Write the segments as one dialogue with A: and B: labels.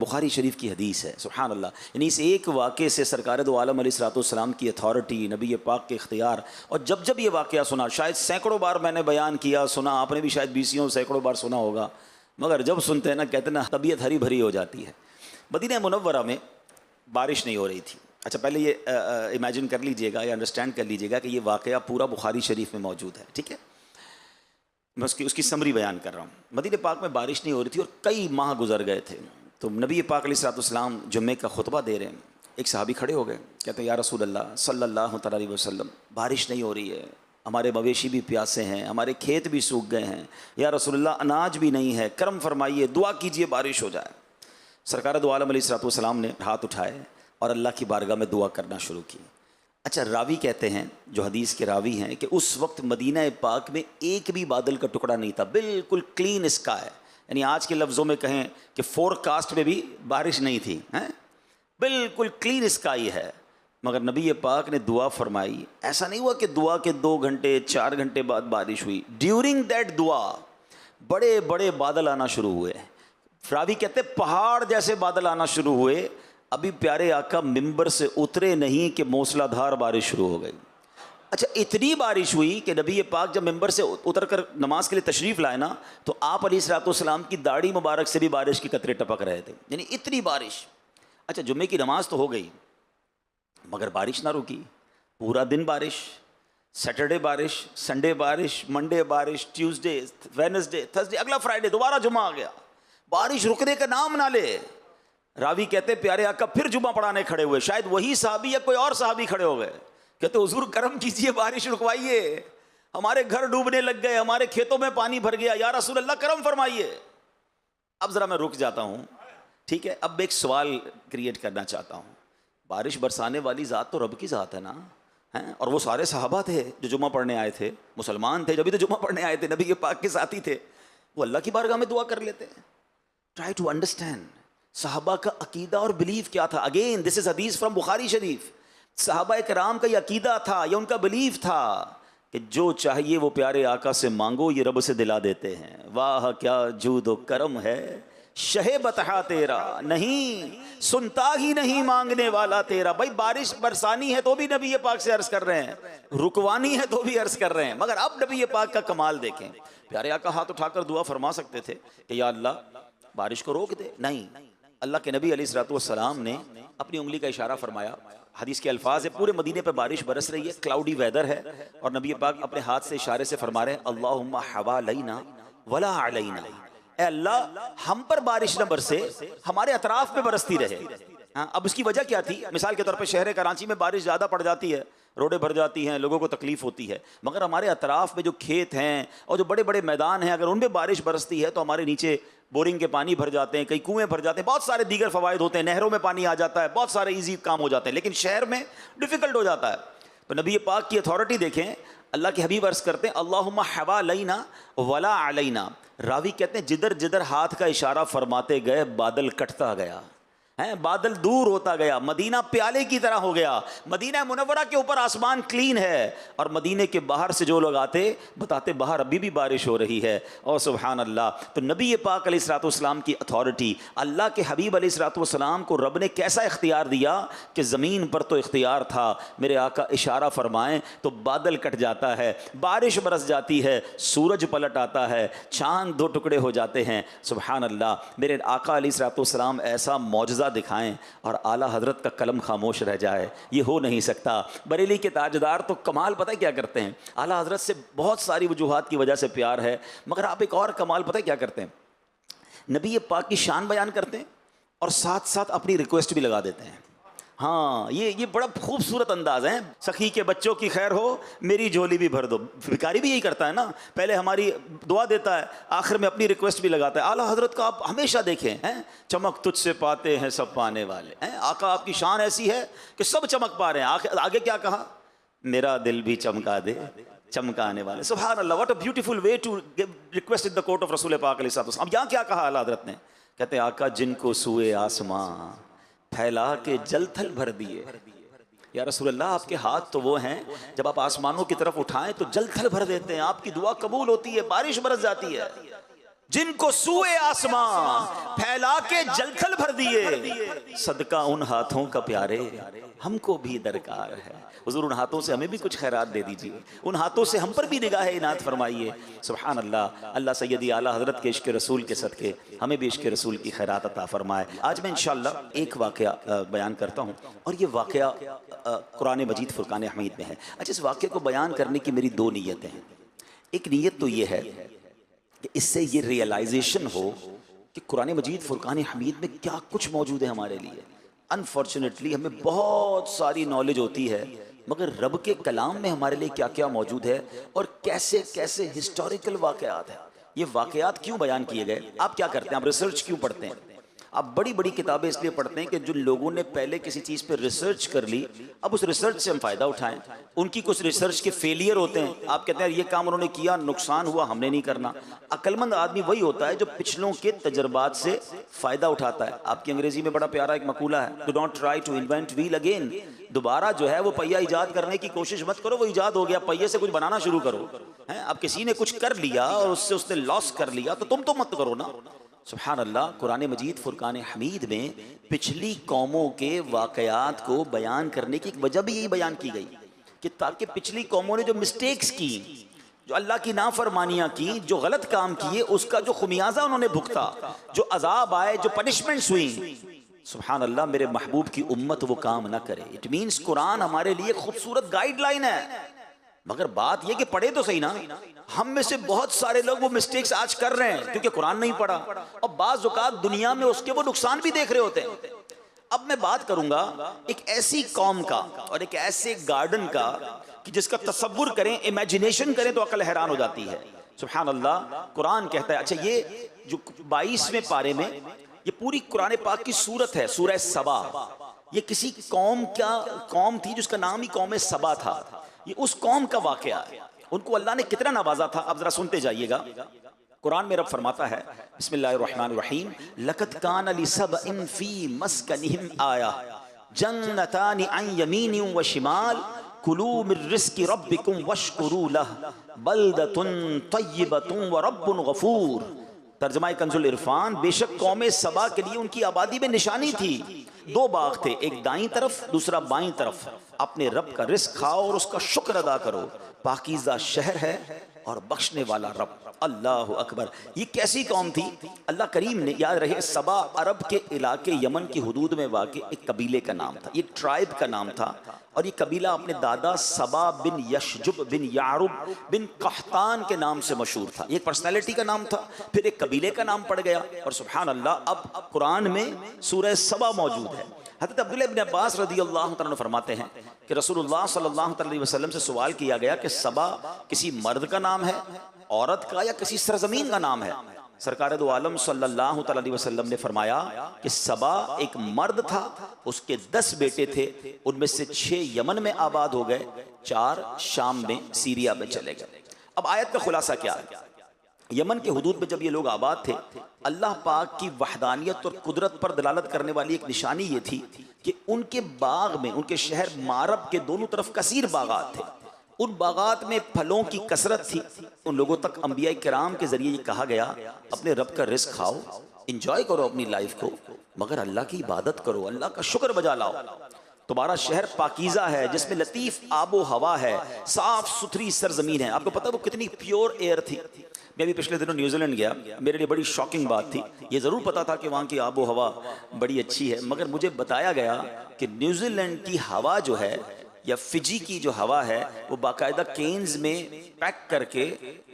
A: बुखारी शरीफ की हदीस है, सुभान अल्लाह। यानी इस एक वाक़े से सरकार दो आलम अलैहिस्सलाम की अथॉरिटी, नबी पाक के इख्तियार, और जब जब ये वाक़या सुना, शायद सैकड़ों बार मैंने बयान किया, सुना, आपने भी शायद बीसियों सैकड़ों बार सुना होगा, मगर जब सुनते हैं ना, कहते ना तबीयत हरी भरी हो जाती है। मदीना मुनव्वरा में बारिश नहीं हो रही थी। अच्छा, पहले ये इमेजिन कर लीजिएगा या अंडरस्टैंड कर लीजिएगा कि ये वाक़या पूरा बुखारी शरीफ में मौजूद है, ठीक है। मैं उसकी समरी बयान कर रहा हूँ। मदीने पाक में बारिश नहीं हो रही थी और कई माह गुजर गए थे। तो नबी पाक अलैहिस्सलाम जुम्मे का खुतबा दे रहे हैं, एक सहाबी खड़े हो गए, कहते हैं या रसूल अल्लाह सल्लल्लाहु अलैहि वसल्लम, बारिश नहीं हो रही है, हमारे मवेशी भी प्यासे हैं, हमारे खेत भी सूख गए हैं, या रसूल अल्लाह अनाज भी नहीं है, करम फरमाइए, दुआ कीजिए बारिश हो जाए। सरकार दो आलम अलैहिस्सलाम ने हाथ उठाए और अल्लाह की बारगाह में दुआ करना शुरू की। अच्छा, रावी कहते हैं, जो हदीस के रावी हैं, कि उस वक्त मदीना पाक में एक भी बादल का टुकड़ा नहीं था, बिल्कुल क्लीन स्काई। यानी आज के लफ्ज़ों में कहें कि फोरकास्ट में भी बारिश नहीं थी, हैं, बिल्कुल क्लीन स्काई है। मगर नबी पाक ने दुआ फरमाई। ऐसा नहीं हुआ कि दुआ के 2 घंटे 4 घंटे बाद बारिश हुई। ड्यूरिंग दैट दुआ बड़े बड़े बादल आना शुरू हुए। रावी कहते पहाड़ जैसे बादल आना शुरू हुए। अभी प्यारे आका मिंबर से उतरे नहीं कि मूसलाधार बारिश शुरू हो गई। अच्छा, इतनी बारिश हुई कि नबी पाक जब मिंबर से उतर कर नमाज के लिए तशरीफ़ लाए ना, तो आप अलैहिस्सलाम की दाढ़ी मुबारक से भी बारिश के कतरे टपक रहे थे, यानी इतनी बारिश। अच्छा, जुम्मे की नमाज तो हो गई, मगर बारिश ना रुकी। पूरा दिन बारिश, सैटरडे बारिश, संडे बारिश, मंडे बारिश, ट्यूसडे, वेडनेसडे, थर्सडे, अगला फ्राइडे दोबारा जुम्मा आ गया, बारिश रुकने का नाम ना ले। रावी कहते प्यारे आका फिर जुम्मा पढ़ाने खड़े हुए। शायद वही साहबी या कोई और साहबी खड़े हो गए, कहते हुजूर करम कीजिए, बारिश रुकवाइए, हमारे घर डूबने लग गए, हमारे खेतों में पानी भर गया, या रसूल अल्लाह करम फरमाइए। अब ज़रा मैं रुक जाता हूँ, ठीक है। अब एक सवाल क्रिएट करना चाहता हूँ। बारिश बरसाने वाली ज़ात तो रब की ज़ात है ना, हैं, और वो सारे सहाबा थे जो जुम्मा पढ़ने आए थे, मुसलमान थे, जब भी तो जुम्मा पढ़ने आए थे, नबी के पाक के साथी थे, वो अल्लाह की बारगाह में दुआ कर लेते हैं। ट्राई टू अंडरस्टैंड सहाबा का अकीदा और बिलीफ क्या था। अगेन दिस इज हदीस फ्रॉम बुखारी शरीफ। सहाबा कराम का ये अकीदा था, ये उनका बिलीफ था कि जो चाहिए वो प्यारे आका से मांगो, ये रब से दिला देते हैं। वाह क्या जूदो करम है, शहे बतहा तेरा, नहीं सुनता ही नहीं मांगने वाला तेरा। भाई बारिश बरसानी है तो भी नबी पाक से अर्ज कर रहे हैं, रुकवानी है तो भी अर्ज कर रहे हैं। मगर अब नबी पाक का कमाल देखें, प्यारे आका हाथ उठाकर दुआ फरमा सकते थे कि या अल्लाह बारिश को रोक दे, नहीं, अल्लाह के नबी अलैहिस्सलाम ने अपनी उंगली का इशारा फरमाया। हदीस के अल्फाज है, पूरे मदीने पे बारिश बरस रही है, क्लाउडी वेदर है, और नबी पाक अपने हाथ से इशारे से फरमा रहे हैं अल्लाहुम्मा हवालैना वला अलैना, ए अल्लाह हम पर बारिश न बरसे, हमारे अतराफ में बरसती रहे। हाँ, अब उसकी वजह क्या थी? मिसाल के तौर पे शहर कराची में बारिश ज़्यादा पड़ जाती है, रोडें भर जाती हैं, लोगों को तकलीफ होती है, मगर हमारे अतराफ में जो खेत हैं और जो बड़े बड़े मैदान हैं, अगर उनमें बारिश बरसती है तो हमारे नीचे बोरिंग के पानी भर जाते हैं, कई कुएं भर जाते हैं, बहुत सारे दीगर फ़वाइद होते हैं, नहरों में पानी आ जाता है, बहुत सारे ईजी काम हो जाते हैं। लेकिन शहर में डिफ़िकल्ट हो जाता है। तो नबी पाक की अथॉरिटी देखें, अल्लाह के हबीब अर्ज़ करते हैं अल्लाहुम्मा हवालैना वला अलैना। रावी कहते हैं जिधर जिधर हाथ का इशारा फरमाते गए बादल कटता गया, हैं, बादल दूर होता गया, मदीना प्याले की तरह हो गया। मदीना मुनव्वरा के ऊपर आसमान क्लीन है, और मदीने के बाहर से जो लोग आते बताते बाहर अभी भी बारिश हो रही है। और सुभान अल्लाह। तो नबी पाक अलैहिस्सलाम की अथॉरिटी, अल्लाह के हबीब अलैहिस्सलाम को रब ने कैसा इख्तियार दिया कि ज़मीन पर तो इख्तियार था, मेरे आका इशारा फरमाएं तो बादल कट जाता है, बारिश बरस जाती है, सूरज पलट आता है, चाँद 2 टुकड़े हो जाते हैं। सुभान अल्लाह। मेरे आका अलैहिस्सलाम ऐसा मौजज़ा दिखाएं और आला हजरत का कलम खामोश रह जाए, ये हो नहीं सकता। बरेली के ताजदार तो कमाल पता है क्या करते हैं, आला हजरत से बहुत सारी वजूहात की वजह से प्यार है, मगर आप एक और कमाल पता है क्या करते हैं, नबी पाक की शान बयान करते हैं और साथ साथ अपनी रिक्वेस्ट भी लगा देते हैं। हाँ, ये बड़ा खूबसूरत अंदाज है। सखी के बच्चों की खैर हो, मेरी झोली भी भर दो। भिखारी भी यही करता है ना, पहले हमारी दुआ देता है, आखिर में अपनी रिक्वेस्ट भी लगाता है। आला हजरत का आप हमेशा देखें, हैं, चमक तुझसे पाते हैं सब पाने वाले, हैं, आका आपकी शान ऐसी है कि सब चमक पा रहे हैं। आगे क्या कहा, मेरा दिल भी चमका दे चमकाने वाले। सुभान अल्लाह, what a beautiful way to request in the court of रसूल पाक अलैहिस्सलाम। अब यहाँ क्या कहा आला हजरत ने, कहते हैं आका जिनको सुए आसमां फैला के जल थल भर दिए। या रसूल अल्लाह, आपके हाथ तो वो हैं जब आप आसमानों की तरफ उठाएं तो जल थल भर देते हैं, आपकी दुआ कबूल होती है, बारिश बरस जाती है। जिनको सूए आसमां फैला के जलथल भर दिए, सदका उन हाथों का प्यारे हमको भी दरकार है। हुजूर उन हाथों से हमें भी कुछ खैरात दे दीजिए, उन हाथों से हम पर भी निगाह इनात फरमाइए। सुभान अल्लाह। अल्लाह सैयदी आला हजरत के इश्क रसूल के सदके हमें भी इश्क रसूल की खैरात अता फरमाए। आज मैं इंशाअल्लाह एक वाक़या बयान करता हूँ और ये वाक़या कुरान मजीद फुरकान हमीद में है। अच्छा, इस वाक़े को बयान करने की मेरी दो नीयतें हैं। एक नीयत तो ये है कि इससे ये रियलाइजेशन हो कि कुरान मजीद फुरकान हमीद में क्या कुछ मौजूद है हमारे लिए। अनफॉर्चुनेटली हमें बहुत सारी नॉलेज होती है, मगर रब के कलाम में हमारे लिए क्या क्या मौजूद है और कैसे कैसे हिस्टोरिकल वाक़यात हैं। ये वाक़यात क्यों बयान किए गए? आप क्या करते हैं? आप रिसर्च क्यों पढ़ते हैं? आप बड़ी बड़ी किताबें इसलिए पढ़ते हैं कि जो लोगों ने पहले किसी चीज़ पर रिसर्च कर ली, अब उस रिसर्च से हम फ़ायदा उठाएं। उनकी कुछ रिसर्च के फेलियर होते हैं, आप कहते हैं ये काम उन्होंने किया, नुकसान हुआ, हमने नहीं करना। अक्लमंद आदमी वही होता है जो पिछलों के तजर्बात से फ़ायदा उठाता है। आपकी अंग्रेज़ी में बड़ा प्यारा एक मकूला है, do not try to invent wheel again. दोबारा जो है वो पहिया ईजाद करने की कोशिश मत करो, वो ईजाद हो गया, पहिए से कुछ बनाना शुरू करो। हैं, अब किसी ने कुछ कर लिया और उससे उसने लॉस कर लिया तो तुम तो मत करो ना। सुभान अल्लाह। कुरान मजीद फुरकान हमीद में पिछली कौमों के वाक़यात को बयान करने की एक वजह भी यही बयान की गई कि ताकि पिछली कौमों ने जो मिस्टेक्स की, जो अल्लाह की नाफरमानियाँ की, जो गलत काम किए, उसका जो खुमियाजा उन्होंने भुगता, जो अजाब आए, जो पनिशमेंट्स हुई, सुभान अल्लाह, मेरे महबूब की उम्मत वो काम ना करे। इट मीन्स कुरान हमारे लिए खूबसूरत गाइडलाइन है, मगर बात यह कि पढ़े तो सही ना। हम में से बहुत सारे लोग वो मिस्टेक्स आज कर रहे हैं क्योंकि कुरान नहीं पढ़ा, और बाज़ औक़ात दुनिया में उसके वो नुकसान भी देख रहे होते हैं। अब मैं बात करूंगा एक ऐसी कौम का और एक ऐसे गार्डन का कि जिसका तसव्वुर करें, इमेजिनेशन करें तो अकल हैरान हो जाती है। सुभान अल्लाह। कुरान कहता है, अच्छा ये जो 22वें पारे में ये पूरी कुरान पाक की सूरत है, सूरह सबा। ये किसी कौम थी जिसका नाम ही कौम सबा था। ये उस कौम का वाकया है, उनको अल्लाह ने कितना नवाजा था। अब जरा सुनते जाइएगा। कुरान में रब फरमाता है, बिस्मिल्लाहिर्रहमानिर्रहीम, लक़द कान लिसबइन फी मस्कनिहिम आया जन्नतानि अन यमीनिन व शिमाल कुलू मिर रिज़्क़ि रब्बिकुम वश्कुरू लह बल्दतुन तय्यबतुन व रब्बुन गफूर। तर्जमा कंजुल इरफान, बेशक कौम सबा के लिए उनकी आबादी में निशानी थी। 2 बाग थे, एक दाईं तरफ दूसरा बाईं तरफ। अपने रब का रिस्क खाओ और उसका शुक्र अदा करो। पाकीज़ा शहर है और बख्शने वाला रब। अल्लाह अकबर। ये कैसी कौम थी? अल्लाह करीम ने, याद रहे, सबा अरब के इलाके यमन की हुदूद में वाक़ एक कबीले का नाम था, ये ट्राइब का नाम था। और ये कबीला अपने दादा सबा बिन यशजुब बिन यारुब बिन कहतान के नाम से मशहूर था। एक पर्सनैलिटी का नाम था, फिर एक कबीले का नाम पड़ गया। और सुभान अल्लाह, अब कुरान में सूरह सबा मौजूद है। हज़रत अब्दुल्लाह इब्न अब्बास रज़ियल्लाहु तआला फरमाते हैं कि रसूलुल्लाह सल्लल्लाहु अलैहि वसल्लम से सवाल किया गया कि सबा किसी मर्द का नाम है, औरत का, या किसी सरजमीन का नाम है? सरकार दो आलम सल्लल्लाहु अलैहि वसल्लम ने फरमाया कि सबा एक मर्द था, उसके 10 बेटे थे, उनमें से 6 यमन में आबाद हो गए, 4 शाम में, सीरिया में चले गए। अब आयत का खुलासा क्या है? यमन के हुदूद में जब ये लोग आबाद थे, अल्लाह पाक की वहदानियत और कुदरत पर दलालत करने वाली एक निशानी ये थी कि उनके बाग में, उनके शहर मारब के दोनों तरफ कसीर बागात थे। उन बागात में फलों की कसरत थी। उन लोगों तक अंबिया किराम के जरिए ये कहा गया, अपने रब का रिस्क खाओ, इंजॉय करो अपनी लाइफ को, मगर अल्लाह की इबादत करो, अल्लाह का शुक्र बजा लाओ। तुम्हारा शहर पाकीज़ा है, जिसमें लतीफ़ आबो हवा है, साफ सुथरी सरजमीन है। आपको पता है वो कितनी प्योर एयर थी? मैं भी पिछले दिनों न्यूजीलैंड गया, मेरे लिए बड़ी शॉकिंग बात थी। ये ज़रूर पता था कि वहाँ की आबो हवा बड़ी अच्छी है, मगर मुझे बताया गया कि न्यूजीलैंड की हवा जो है, या फिजी की जो हवा है, वो बाकायदा केन्स में पैक करके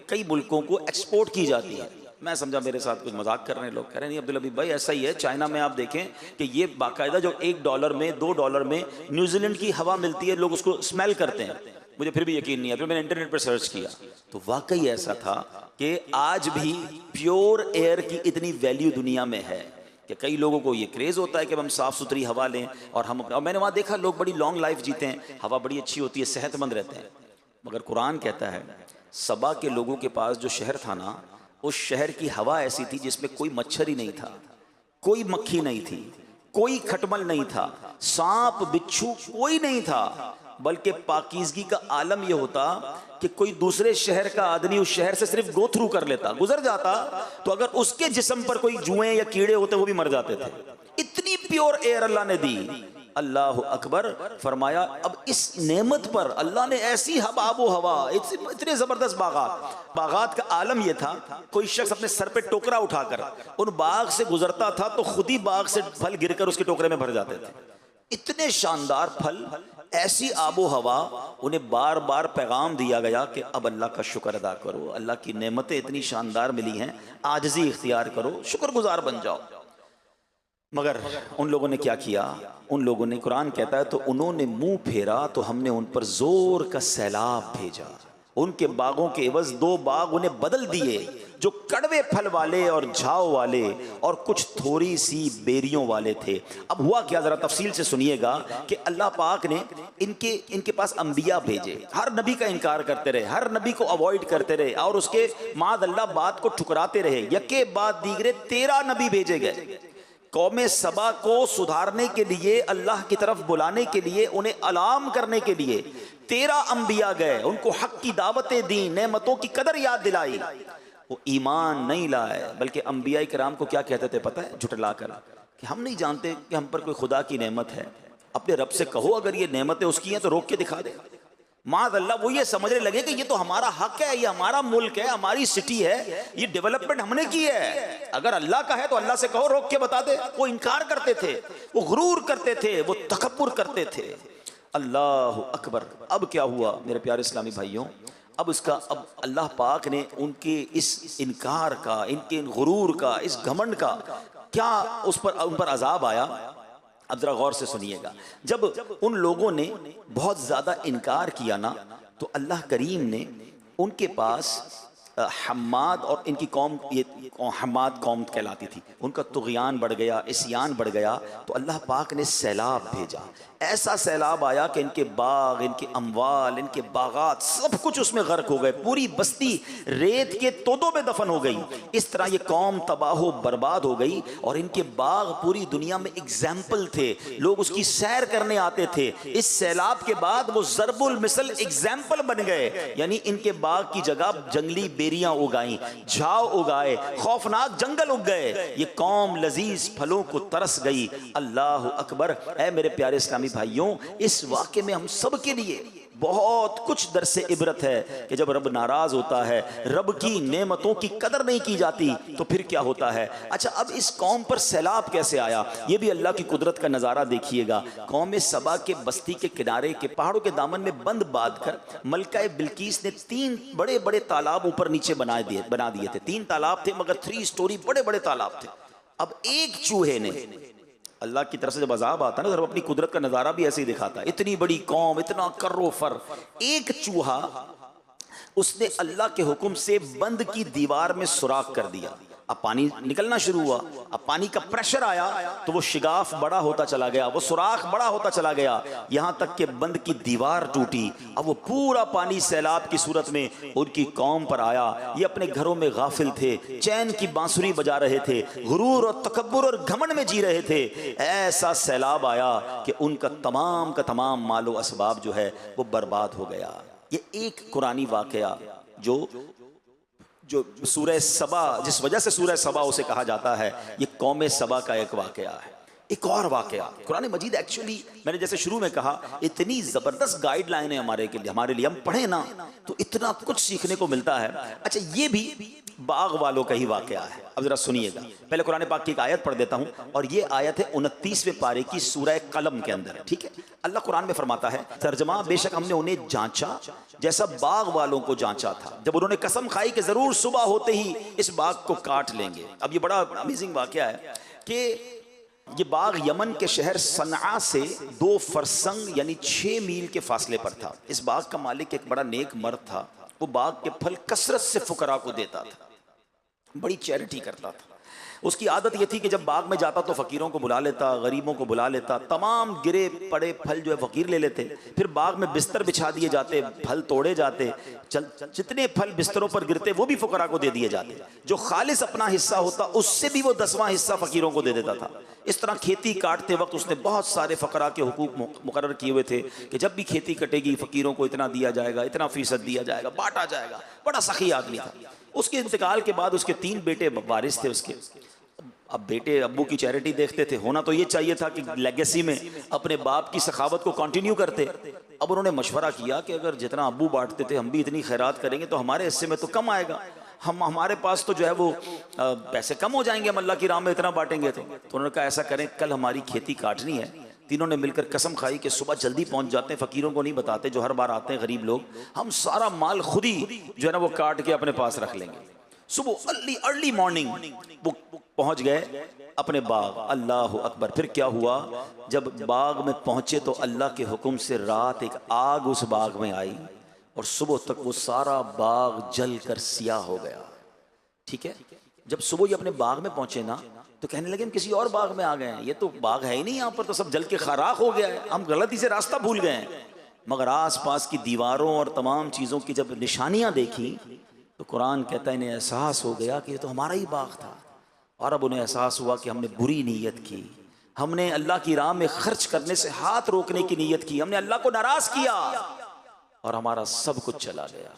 A: कई मुल्कों को एक्सपोर्ट की जाती है। मैं समझा मेरे साथ कुछ मजाक कर रहे हैं लोग, कह रहे हैं नहीं अब्दुल अबी भाई ऐसा ही है। चाइना में आप देखें कि ये बाकायदा जो $1 में, $2 में न्यूजीलैंड की हवा मिलती है, लोग उसको स्मेल करते हैं। मुझे फिर भी यकीन नहीं है, फिर मैंने इंटरनेट पर सर्च किया तो वाकई ऐसा था कि आज भी प्योर एयर की इतनी वैल्यू दुनिया में है कि कई लोगों को ये क्रेज़ होता है कि हम साफ़ सुथरी हवा लें। और मैंने वहाँ देखा लोग बड़ी लॉन्ग लाइफ जीते हैं, हवा बड़ी अच्छी होती है, सेहतमंद रहते हैं। मगर कुरान कहता है सबा के लोगों के पास जो शहर था ना, उस शहर की हवा ऐसी थी जिसमें कोई मच्छर ही नहीं था, कोई मक्खी नहीं थी, कोई खटमल नहीं था, सांप बिच्छू कोई नहीं था। बल्कि पाकीज़गी का आलम यह होता कि कोई दूसरे शहर का आदमी उस शहर से सिर्फ गो थ्रू कर लेता, गुजर जाता, तो अगर उसके जिस्म पर कोई जुएं या कीड़े होते वो भी मर जाते थे। इतनी प्योर एयर अल्लाह ने दी। अल्लाह अकबर। फरमाया अब इस नेमत पर अल्लाह ने ऐसी आबो हवा, इतने ज़बरदस्त बागात, बागात का आलम यह था कोई शख्स अपने सर पे टोकरा उठाकर उन बाग से गुजरता था तो खुद ही बाग से फल गिरकर उसके टोकरे में भर जाते थे। इतने शानदार फल, ऐसी आबो हवा। उन्हें बार बार पैगाम दिया गया कि अब अल्लाह का शुक्र अदा करो, अल्लाह की नेमतें इतनी शानदार मिली हैं, आजिज़ी इख्तियार करो, शुक्रगुजार बन जाओ। मगर उन लोगों ने क्या किया? उन लोगों ने, कुरान कहता है, तो उन्होंने मुंह फेरा तो हमने उन पर जोर का सैलाब भेजा। उनके बागों के एवज 2 बाग उन्हें बदल दिए, जो कड़वे फल वाले और झाव वाले और कुछ थोड़ी सी बेरियों वाले थे। अब हुआ क्या, जरा तफसील से सुनिएगा कि अल्लाह पाक ने इनके पास अंबिया भेजे, हर नबी का इनकार करते रहे, हर नबी को अवॉइड करते रहे और उसके माद अल्लाह बात को ठुकराते रहे। यके बाद दीगरे 13 नबी भेजे गए कौमे सबा को सुधारने के लिए, अल्लाह की तरफ बुलाने के लिए, उन्हें अलाम करने के लिए 13 अंबिया गए, उनको हक की दावतें दी, नेमतों की कदर याद दिलाई। वो ईमान नहीं लाए, बल्कि अंबिया किराम को क्या कहते थे पता है? झुटला कर कि हम नहीं जानते कि हम पर कोई खुदा की नेमत है। अपने रब से कहो अगर ये नेमतें उसकी हैं तो रोक के दिखा दे। माद अल्लाह वो ये समझने लगे कि ये तो हमारा हक है, ये हमारा मुल्क है, हमारी सिटी है, ये डेवलपमेंट हमने की है, अगर अल्लाह का है तो अल्लाह से कहो, रोक के बता दे। वो इनकार करते थे, वो गुरूर करते थे, वो तकब्बुर करते थे। अल्लाह अकबर। अब क्या हुआ मेरे प्यारे इस्लामी भाइयों? अब अल्लाह पाक ने उनके इस इनकार का, इनके गुरूर का, इस घमंड का क्या उन पर अजाब आया। अब जरा गौर से सुनिएगा। जब उन लोगों ने बहुत ज़्यादा इनकार किया ना, तो अल्लाह करीम ने उनके पास हम्माद और इनकी कौम, ये हम्माद कौम कहलाती थी, उनका तुग़यान बढ़ गया, इस्यान बढ़ गया, तो अल्लाह पाक ने सैलाब भेजा। ऐसा सैलाब आया कि इनके बाग, इनके अमवाल, इनके बागात सब कुछ उसमें गर्क हो गए, पूरी बस्ती रेत के तोदों में दफन हो गई। इस तरह ये कौम तबाह बर्बाद हो गई और इनके बाग पूरी दुनिया में एग्जाम्पल थे, लोग उसकी सैर करने आते थे। इस सैलाब के बाद वो ज़रबुल मिसल एग्जाम्पल बन गए, यानी इनके बाग की जगह जंगली बेरियां उगाई, झाव उगाए, खौफनाक जंगल उग गए। ये कौम लजीज फलों को तरस गई। अल्लाह अकबर। ऐ मेरे प्यारे इस्लामी भाइयों, इस वाक़े में हम सब के लिए बहुत कुछ दरसे इबरत है कि जब रब नाराज होता है, रब की नेमतों की कदर नहीं की जाती, तो फिर क्या होता है। अच्छा, अब इस कौम पर सैलाब कैसे आया, ये भी अल्लाह की कुदरत का नज़ारा देखिएगा। कौम सबा के बस्ती के किनारे के पहाड़ों के दामन में बंद बांध कर मलका बिल्कीस ने 3 बड़े बड़े तालाब ऊपर नीचे बना दिए थे। 3 तालाब थे, मगर 3 स्टोरी बड़े बड़े तालाब थे। अब एक चूहे ने, अल्लाह की तरफ से जब अजाब आता है ना, तो अपनी कुदरत का नज़ारा भी ऐसे ही दिखाता है। इतनी बड़ी कौम, इतना कर्रो फर, एक चूहा उसने अल्लाह के हुक्म से बंद की दीवार में सुराख कर दिया। अब पानी निकलना शुरू हुआ, अब पानी का प्रेशर आया तो वो शिगाफ बड़ा होता चला गया, वो सुराख बड़ा होता चला गया, यहां तक कि बंद की दीवार टूटी। अब वो पूरा पानी सैलाब की सूरत में उनकी कौम पर आया। ये अपने घरों में गाफिल थे, चैन की बांसुरी बजा रहे थे, गुरूर और तकब्बुर और घमंड में जी रहे थे। ऐसा सैलाब आया कि उनका तमाम का तमाम मालो असबाब जो है वो बर्बाद हो गया। ये एक कुरानी वाकया जो सूरह सबा, जिस वजह से सूरह सबा उसे कहा जाता है, ये कौम सबा का एक वाकया है। एक और वाकया कुरान मजीद, एक्चुअली मैंने जैसे शुरू में कहा, इतनी ज़बरदस्त गाइडलाइन है हमारे लिए, हम पढ़े ना तो इतना कुछ सीखने को मिलता है। अच्छा, ये भी बाग वालों का ही वाकया है। अब जरा सुनिएगा, पहले कुरान पाक की एक आयत पढ़ देता हूँ, और ये आयत है 29वें पारे की सूरह कलम के अंदर, ठीक है। अल्लाह कुरान में फरमाता है, तर्जमा, बेशक हमने उन्हें जांचा जैसा बाग वालों को जांचा था, जब उन्होंने कसम खाई कि जरूर सुबह होते ही इस बाग को काट लेंगे। अब ये बड़ा अमेजिंग वाकया है कि ये बाग यमन के शहर सनआ से 2 फरसंग यानी 6 मील के फासले पर था। इस बाग का मालिक एक बड़ा नेक मर्द था। वो बाग के फल कसरत से फुकरा को देता था, बड़ी चैरिटी करता था। उसकी आदत ये थी कि जब बाग में जाता तो फ़कीरों को बुला लेता, गरीबों को बुला लेता, तमाम गिरे पड़े फल जो है फ़कीर ले लेते, फिर बाग में बिस्तर बिछा दिए जाते, फल तोड़े जाते, जितने फल बिस्तरों पर गिरते वो भी फ़ुकरा को दे दिए जाते, जो खालिस अपना हिस्सा होता उससे भी वो 10वां हिस्सा फ़कीरों को दे देता था। इस तरह खेती काटते वक्त उसने बहुत सारे फ़करा के हुकूक मुकर्रर किए हुए थे कि जब भी खेती कटेगी फ़कीरों को इतना दिया जाएगा, इतना फ़ीसद दिया जाएगा, बांटा जाएगा। बड़ा सखी आदमी था। उसके इंतकाल के बाद उसके 3 बेटे वारिस थे उसके। अब बेटे अब्बू की चैरिटी देखते थे, होना तो ये चाहिए था कि लेगेसी में अपने बाप की सखावत को कंटिन्यू करते। अब उन्होंने मशवरा किया कि अगर जितना अब्बू बांटते थे हम भी इतनी खैरात करेंगे तो हमारे हिस्से में तो कम आएगा, हमारे पास तो जो है वो पैसे कम हो जाएंगे, हम अल्लाह की राह में इतना बांटेंगे तो उन्होंने कहा ऐसा करें, कल हमारी खेती काटनी है। तीनों ने मिलकर कसम खाई कि सुबह जल्दी पहुंच जाते हैं, फ़कीरों को नहीं बताते जो हर बार आते हैं गरीब लोग, हम सारा माल खुद ही जो है ना वो काट के अपने पास रख लेंगे। सुबह अर्ली मॉर्निंग वो पहुंच गए अपने बाग। अल्लाह अकबर। फिर क्या हुआ, जब बाग में पहुंचे तो अल्लाह के हुक्म से रात एक आग उस बाग में आई और सुबह तक वो सारा बाग जल कर सियाह हो गया। ठीक है, जब सुबह ये अपने बाग में पहुंचे ना तो कहने लगे हम किसी और बाग में आ गए हैं, ये तो बाग है ही नहीं, यहाँ पर तो सब जल के खराख हो गया है, हम गलती से रास्ता भूल गए हैं। मगर आस पास की दीवारों और तमाम चीज़ों की जब निशानियाँ देखी तो कुरान कहता है इन्हें एहसास हो गया कि ये तो हमारा ही बाग था। और अब उन्हें एहसास हुआ कि हमने बुरी नीयत की, हमने अल्लाह की राह में खर्च करने से हाथ रोकने की नीयत की, हमने अल्लाह को नाराज़ किया और हमारा सब कुछ चला गया।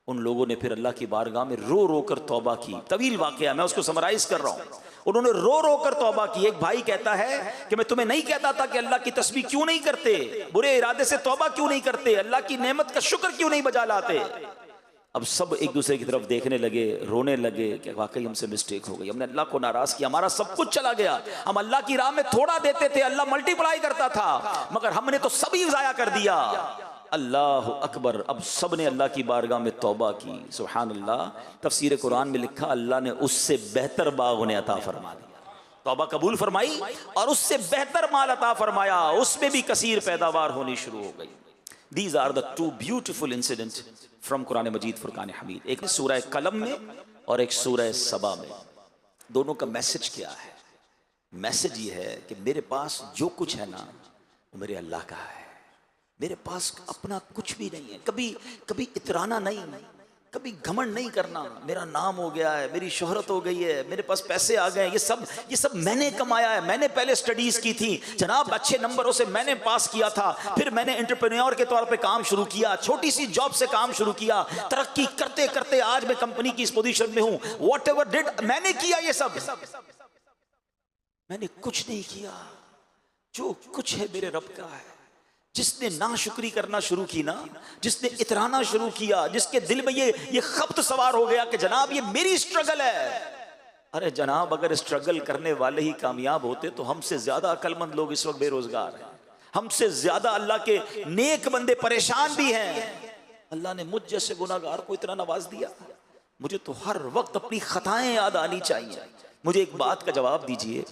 A: उन लोगों ने फिर अल्लाह की बारगाह में रो रो कर तौबा की। तवील वाक़या, मैं उसको समराइज कर रहा हूँ। उन्होंने रो रो कर तौबा की। एक भाई कहता है कि मैं तुम्हें नहीं कहता था कि अल्लाह की तस्बीह क्यों नहीं करते, बुरे इरादे से तौबा क्यों नहीं करते, अल्लाह की नेमत का शुक्र क्यों नहीं बजा लाते। अब सब एक दूसरे की तरफ देखने लगे, रोने लगे कि वाकई हमसे मिस्टेक हो गई, हमने अल्लाह को नाराज किया, हमारा सब कुछ चला गया। हम अल्लाह की राह में थोड़ा देते थे, अल्लाह मल्टीप्लाई करता था, मगर हमने तो सभी ज़ाया कर दिया। अल्लाह अकबर। अब सब ने अल्लाह की बारगाह में तौबा की। सुभान अल्लाह। तफसीर कुरान में लिखा अल्लाह ने उससे बेहतर बाग उन्हें अता फरमा दिया, तौबा कबूल फरमाई और उससे बेहतर माल अता फरमाया, उसमें भी कसीर पैदावार होनी शुरू हो गई। These are the two beautiful incidents from Quran मजीद फुरकान हमीद। एक सूरह कलम में और एक सूरह सबा में। दोनों का मैसेज क्या है? मैसेज ये है कि मेरे पास जो कुछ है ना वो मेरे अल्लाह का है, मेरे पास अपना कुछ भी नहीं है। कभी कभी इतराना नहीं, कभी घमंड नहीं करना, मेरा नाम हो गया है, मेरी शोहरत हो गई है, मेरे पास पैसे आ गए, ये सब मैंने कमाया है, मैंने पहले स्टडीज की थी जनाब, अच्छे नंबरों से मैंने पास किया था, फिर मैंने एंटरप्रेन्योर के तौर पे काम शुरू किया, छोटी सी जॉब से काम शुरू किया, तरक्की करते करते आज मैं कंपनी की इस पोजीशन में हूं। वॉट एवर डिड, मैंने किया ये सब, मैंने कुछ नहीं किया, जो कुछ है मेरे रब का है। जिसने नाशुक्री करना शुरू की ना, जिसने इतराना शुरू किया, जिसके दिल में ये खप्त सवार हो गया कि जनाब ये मेरी स्ट्रगल है। अरे जनाब, अगर स्ट्रगल करने वाले ही कामयाब होते तो हमसे ज्यादा अक्लमंद लोग इस वक्त बेरोजगार हैं, हमसे ज्यादा अल्लाह के नेक बंदे परेशान भी हैं। अल्लाह ने मुझ जैसे गुनाहगार को इतना नवाज दिया। मुझे तो हर वक्त अपनी खताएं याद आनी चाहिए। मुझे एक बात का जवाब दीजिए,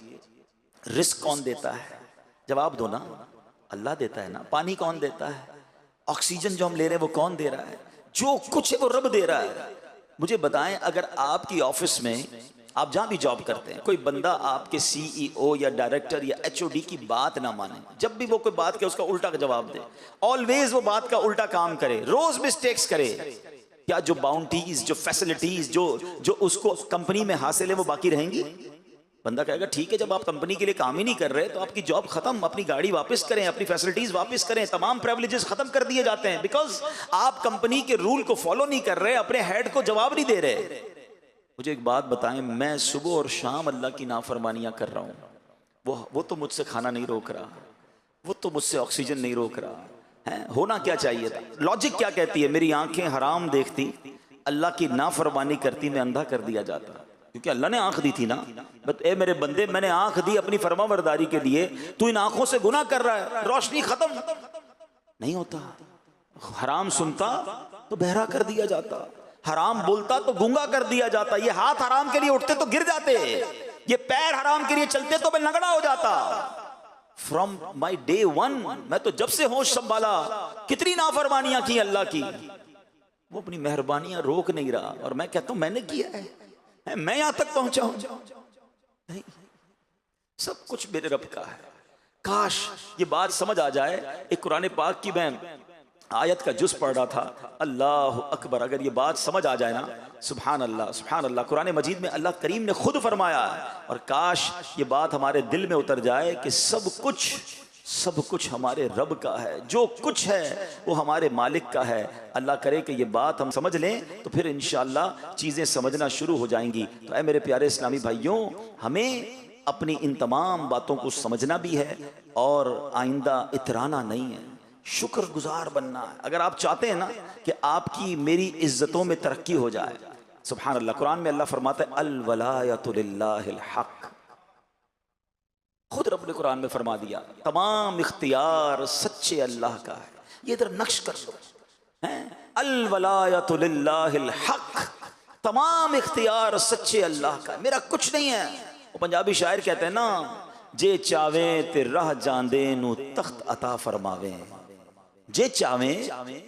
A: रिस्क कौन देता है? जवाब दो ना। अल्लाह देता है ना। पानी कौन देता है? ऑक्सीजन जो हम ले रहे हैं वो कौन दे रहा है? जो कुछ है वो रब दे रहा है। मुझे बताएं, अगर आपकी ऑफिस में, आप जहां भी जॉब करते हैं, कोई बंदा आपके सीईओ या डायरेक्टर या एचओडी की बात ना माने, जब भी वो कोई बात करे उसका उल्टा का जवाब दे, ऑलवेज वो बात का उल्टा काम करे, रोज मिस्टेक्स करे, क्या जो बाउंटीज, जो फैसिलिटीज जो उसको कंपनी में हासिल है वो बाकी रहेंगी? बंदा कहेगा ठीक है, जब आप कंपनी के लिए काम ही नहीं कर रहे तो आपकी जॉब खत्म, अपनी गाड़ी वापस करें, अपनी फैसिलिटीज वापस करें, तमाम प्रिविलेजेस खत्म कर दिए जाते हैं, बिकॉज आप कंपनी के रूल को फॉलो नहीं कर रहे, अपने हेड को जवाब नहीं दे रहे। मुझे एक बात बताएं, मैं सुबह और शाम अल्लाह की नाफरमानियां कर रहा हूं, वो तो मुझसे खाना नहीं रोक रहा, वो तो मुझसे ऑक्सीजन नहीं रोक रहा है। होना क्या चाहिए था? लॉजिक क्या कहती है? मेरी आंखें हराम देखती, अल्लाह की नाफरमानी करती, मैं अंधा कर दिया जाता, क्योंकि अल्लाह ने आंख दी थी ना। बट ए मेरे बंदे, मैंने आंख दी अपनी फरमाबरदारी के लिए, तू इन आंखों से गुनाह कर रहा है, रोशनी खत्म नहीं होता। हराम सुनता तो बहरा कर दिया जाता, हराम बोलता तो गूंगा कर दिया जाता, ये हाथ हराम के लिए उठते तो गिर जाते, ये पैर हराम के लिए चलते तो मैं लंगड़ा हो जाता। फ्रॉम माई डे वन, मैं तो जब से होश संभाला कितनी नाफरमानियां की अल्लाह की, वो अपनी मेहरबानियां रोक नहीं रहा, और मैं कहता हूं मैंने किया है, मैं यहां तक पहुंचा हूं। नहीं, सब कुछ मेरे रब का है। काश ये बात समझ आ जाए। एक कुरान पाक की मैं आयत का जुज़ पढ़ रहा था, अल्लाह अकबर, अगर ये बात समझ आ जाए ना, सुभान अल्लाह सुभान अल्लाह। कुरान मजीद में अल्लाह करीम ने खुद फरमाया है, और काश ये बात हमारे दिल में उतर जाए कि सब कुछ हमारे रब का है, जो कुछ है वो हमारे मालिक का है। अल्लाह करे कि ये बात हम समझ लें तो फिर इंशाअल्लाह चीज़ें समझना शुरू हो जाएंगी। तो ऐ मेरे प्यारे इस्लामी भाइयों, हमें अपनी इन तमाम बातों को समझना भी है और आइंदा इतराना नहीं है, शुक्रगुजार बनना है। अगर आप चाहते हैं ना कि आपकी मेरी इज्जतों में तरक्की हो जाए, सुभान अल्लाह, कुरान में अल्लाह फरमाता है अल वलायतु लिल्लाहिल हक। खुद रब ने कुरान में फरमा दिया तमाम इख्तियार सच्चे अल्लाह का है। ये इधर नक्श कर लो, अल वलायतु लिल्लाहिल हक, तमाम इख्तियार सच्चे अल्लाह का है, मेरा कुछ नहीं है। वो पंजाबी शायर कहते हैं ना, जे चावे ते राह जांदे नू तख्त अता फरमावे, जे चावे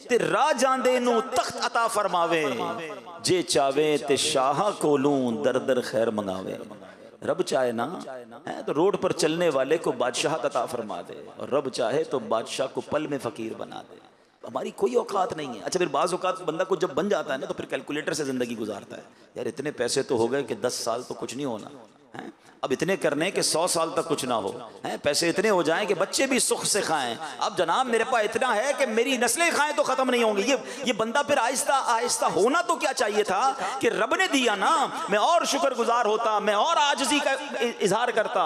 A: ते राह जांदे नू तख्त अता फरमावे, जे चावे ते शाह कोलूं दर दर खैर मंगावे। रब चाहे ना तो रोड पर चलने वाले को बादशाह अता फरमा दे, और रब चाहे तो बादशाह को पल में फकीर बना दे। हमारी कोई औकात नहीं है। अच्छा, फिर बाज़ औकात बंदा को जब बन जाता है ना तो फिर कैलकुलेटर से ज़िंदगी गुजारता है, यार इतने पैसे तो हो गए कि 10 साल तो कुछ नहीं होना है, अब इतने करने के 100 साल तक कुछ ना हो, हैं पैसे इतने हो जाएं कि बच्चे भी सुख से खाएं। अब जनाब मेरे पास इतना है कि मेरी नस्लें खाएं तो ख़त्म नहीं होंगी। ये बंदा फिर आहिस्ता आहिस्ता होना तो क्या चाहिए था कि रब ने दिया ना, मैं और शुक्रगुजार होता, मैं और आजिज़ी का इजहार करता।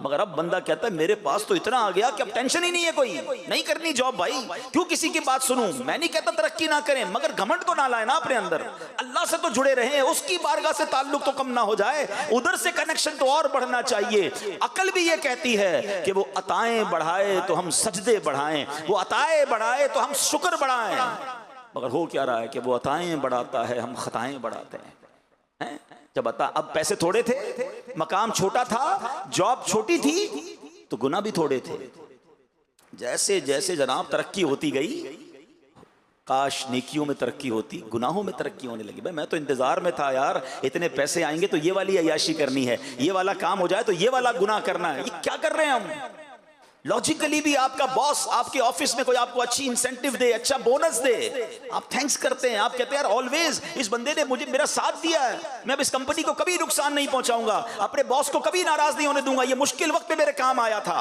A: मगर अब बंदा कहता है मेरे पास तो इतना आ गया कि अब टेंशन ही नहीं है, कोई नहीं करनी जॉब, भाई क्यों किसी की बात सुनूं। मैं नहीं कहता तरक्की ना करें, मगर घमंड तो ना लाए ना अपने अंदर, अल्लाह से तो जुड़े रहे, उसकी बारगाह से ताल्लुक तो कम ना हो जाए, उधर से कनेक्शन तो और बढ़ना चाहिए। अकल भी ये कहती है कि वो अताएं बढ़ाए तो हम सजदे बढ़ाएं, वो अताएं बढ़ाए तो हम शुक्र बढ़ाएं। मगर हो क्या रहा है कि वो अताएं बढ़ाता है, हम खताएं बढ़ाते हैं। जब अब पैसे थोड़े थे, मकाम छोटा था, जॉब छोटी थी, तो गुनाह भी थोड़े थे। जैसे जैसे जनाब तरक्की होती गई, काश नेकियों में तरक्की होती, गुनाहों में तरक्की होने लगी। भाई मैं तो इंतजार में था यार, इतने पैसे आएंगे तो ये वाली अय्याशी करनी है, ये वाला काम हो जाए तो ये वाला गुनाह करना है। ये क्या कर रहे हैं हम? लॉजिकली भी आपका बॉस आपके ऑफिस में कोई आपको अच्छी इंसेंटिव दे, अच्छा बोनस दे, आप थैंक्स करते हैं, आप कहते हैं यार ऑलवेज इस बंदे ने मुझे मेरा साथ दिया है, मैं अब इस कंपनी को कभी नुकसान नहीं पहुंचाऊंगा, अपने बॉस को कभी नाराज नहीं होने दूंगा, ये मुश्किल वक्त में मेरे काम आया था।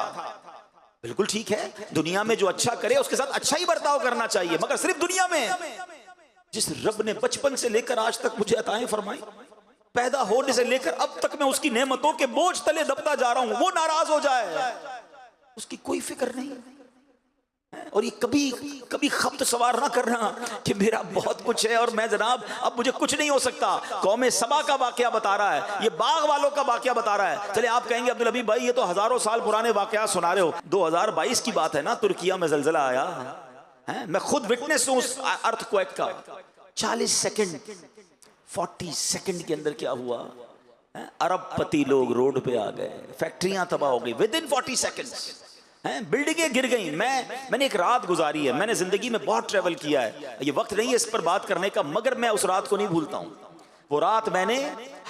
A: बिल्कुल ठीक है, दुनिया में जो अच्छा करे उसके साथ अच्छा ही बर्ताव करना चाहिए, मगर सिर्फ दुनिया में। जिस रब ने बचपन से लेकर आज तक मुझे अताएं फरमाई, पैदा होने से लेकर अब तक मैं उसकी नेमतों के बोझ तले दबता जा रहा हूं, वो नाराज हो जाए, उसकी कोई फिक्र नहीं। और ये कभी खप्त सवार ना करना कि मेरा बहुत कुछ है और मैं जनाब अब मुझे कुछ नहीं हो सकता। कौमे सबा का वाकया बता रहा है, ये बाग वालों का वाकया बता रहा है। चले आप कहेंगे अब्दुल हबीब भाई ये तो हजारों साल पुराने वाकया सुना रहे हो, 2022 की बात है ना, तुर्किया में जलजला आया है, मैं खुद विटनेस हूं उस अर्थक्वेक का। 40 सेकंड 40 सेकंड के अंदर क्या हुआ, अरबपति लोग रोड पे आ गए, फैक्ट्रियां तबाह हो गई विद इन 40 सेकंड्स, बिल्डिंगें गिर गई। मैंने एक रात गुजारी है, मैंने जिंदगी में बहुत ट्रेवल किया है, ये वक्त नहीं है इस पर बात करने का, मगर मैं उस रात को नहीं भूलता हूँ। वो रात मैंने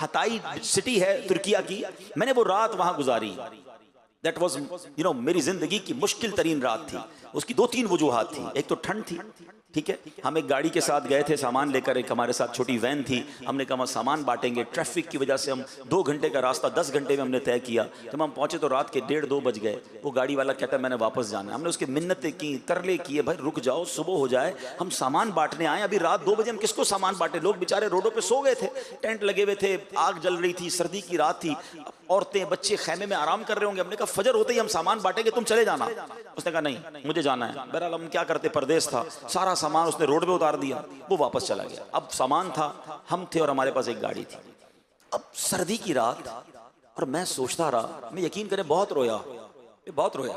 A: हताई सिटी है तुर्किया की, मैंने वो रात वहां गुजारी। दैट वाज मेरी जिंदगी की मुश्किल तरीन रात थी। उसकी 2-3 वजूहात थी। एक तो ठंड थी, ठीक है, हम एक गाड़ी के साथ गए थे सामान लेकर, एक हमारे साथ छोटी वैन थी, हमने कहा सामान बांटेंगे। ट्रैफिक की वजह से हम 2 घंटे का रास्ता 10 घंटे में हमने तय किया। जब हम पहुंचे तो रात के 1:30-2 बज गए। वो गाड़ी वाला कहता है मैंने वापस जाना है। हमने उसकी मिन्नतें की, तरले किए, भाई रुक जाओ, सुबह हो जाए, हम सामान बांटने आए, अभी रात 2 बजे हम किसको सामान बांटे। लोग बेचारे रोडों पर सो गए थे, टेंट लगे हुए थे, आग जल रही थी, सर्दी की रात थी, औरतें बच्चे खैमे में आराम कर रहे होंगे। हमने कहा फजर होते ही हम सामान बांटेंगे, तुम चले जाना। उसने कहा नहीं मुझे जाना है। बहरहाल हम क्या करते, परदेश था, सारा सामान उसने रोड पे उतार दिया, वो वापस चला गया। अब सामान था, हम थे और हमारे पास एक गाड़ी थी। अब सर्दी की रात, और मैं सोचता रहा, मैं यकीन करें बहुत रोया, बहुत रोया।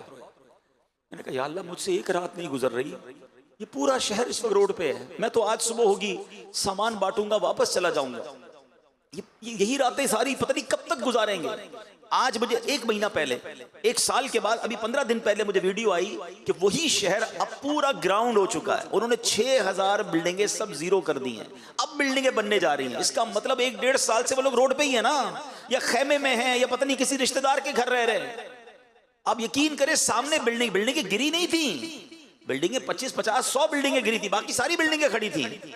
A: मैंने कहा या अल्लाह मुझसे एक रात नहीं गुजर रही, ये पूरा शहर इस वक्त रोड पे है, मैं तो आज सुबह होगी सामान बांटूंगा वापस चला जाऊंगा, यही रातें सारी पता नहीं कब तक गुजारेंगे। आज मुझे 1 महीना पहले, 1 साल के बाद, अभी 15 दिन पहले मुझे वीडियो आई कि वही शहर अब पूरा ग्राउंड हो चुका है। उन्होंने 6000 बिल्डिंगें सब जीरो कर दी हैं, अब बिल्डिंगें बनने जा रही हैं। इसका मतलब 1-1.5 साल से वो लोग रोड पे ही है ना, या खेमे में हैं, या पता नहीं किसी रिश्तेदार के घर रह रहे हैं। आप यकीन करें, सामने बिल्डिंगें गिरी नहीं थी, बिल्डिंगें 25, 50, 100 बिल्डिंगें गिरी थी, बाकी सारी बिल्डिंगें खड़ी थी।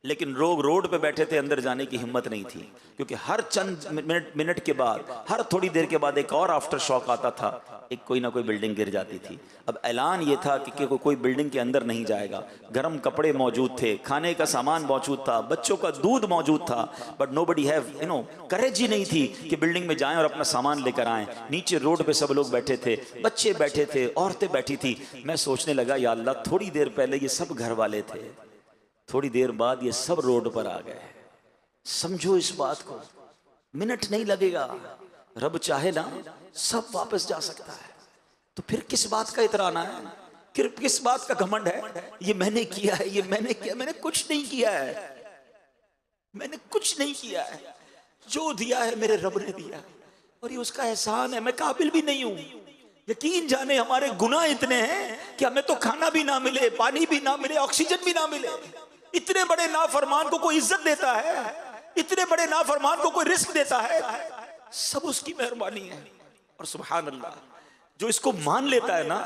A: लेकिन लोग रोड पे बैठे थे, अंदर जाने की हिम्मत नहीं थी, क्योंकि हर चंद मिनट के बाद, हर थोड़ी देर के बाद एक और आफ्टर शॉक आता था, एक कोई ना कोई बिल्डिंग गिर जाती थी। अब ऐलान ये था कि कोई बिल्डिंग के अंदर नहीं जाएगा। गर्म कपड़े मौजूद थे, खाने का सामान मौजूद था, बच्चों का दूध मौजूद था, बट नोबडी हैव करेज ही नहीं थी कि बिल्डिंग में जाएं और अपना सामान लेकर आएं। नीचे रोड पे सब लोग बैठे थे, बच्चे बैठे थे, औरतें बैठी थी। मैं सोचने लगा, या अल्लाह, थोड़ी देर पहले ये सब घर वाले थे, थोड़ी देर बाद ये सब रोड पर आ गए। समझो इस बात को, मिनट नहीं लगेगा। रब चाहे ना सब वापस जा सकता है, तो फिर किस बात का इतराना है, फिर किस बात का घमंड है, ये मैंने किया है, ये मैंने किया। मैंने कुछ नहीं किया है, मैंने कुछ नहीं किया है। जो दिया है मेरे रब ने दिया, और ये उसका एहसान है। मैं काबिल भी नहीं हूं। यकीन जाने हमारे गुनाह इतने हैं कि हमें तो खाना भी ना मिले, पानी भी ना मिले, ऑक्सीजन भी ना मिले। इतने बड़े नाफरमान को कोई इज्जत देता है, इतने बड़े नाफरमान को कोई रिस्क देता है, सब उसकी मेहरबानी है। और सुभान अल्लाह, जो इसको मान लेता है ना,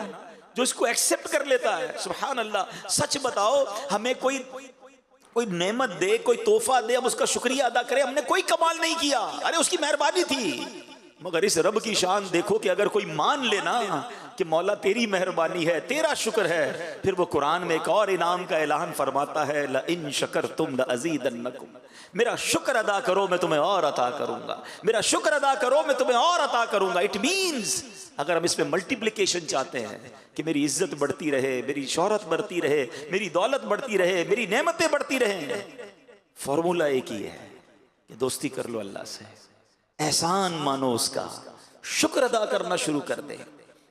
A: जो इसको एक्सेप्ट कर लेता है, सुभान अल्लाह। सच बताओ, हमें कोई नेमत दे, कोई तोहफा दे, हम उसका शुक्रिया अदा करें। हमने कोई कमाल नहीं किया, अरे उसकी मेहरबानी थी। मगर इस रब की शान देखो कि अगर कोई मान लेना कि मौला तेरी मेहरबानी है, तेरा शुक्र है, फिर वो कुरान में एक और इनाम का ऐलान फरमाता है, ला इन शकरतुम लअज़ीदन्नकुम। मेरा शुक्र अदा करो, मैं तुम्हें और अता करूंगा। मेरा शुक्र अदा करो, मैं तुम्हें और अता करूंगा। इट मींस अगर हम इसमें मल्टीप्लिकेशन चाहते हैं कि मेरी इज्जत बढ़ती रहे, मेरी शोहरत बढ़ती रहे, मेरी दौलत बढ़ती रहे, मेरी नेमतें बढ़ती रहें, फॉर्मूला एक ही है कि दोस्ती कर लो अल्लाह से, एहसान मानो उसका, शुक्र अदा करना शुरू कर दे।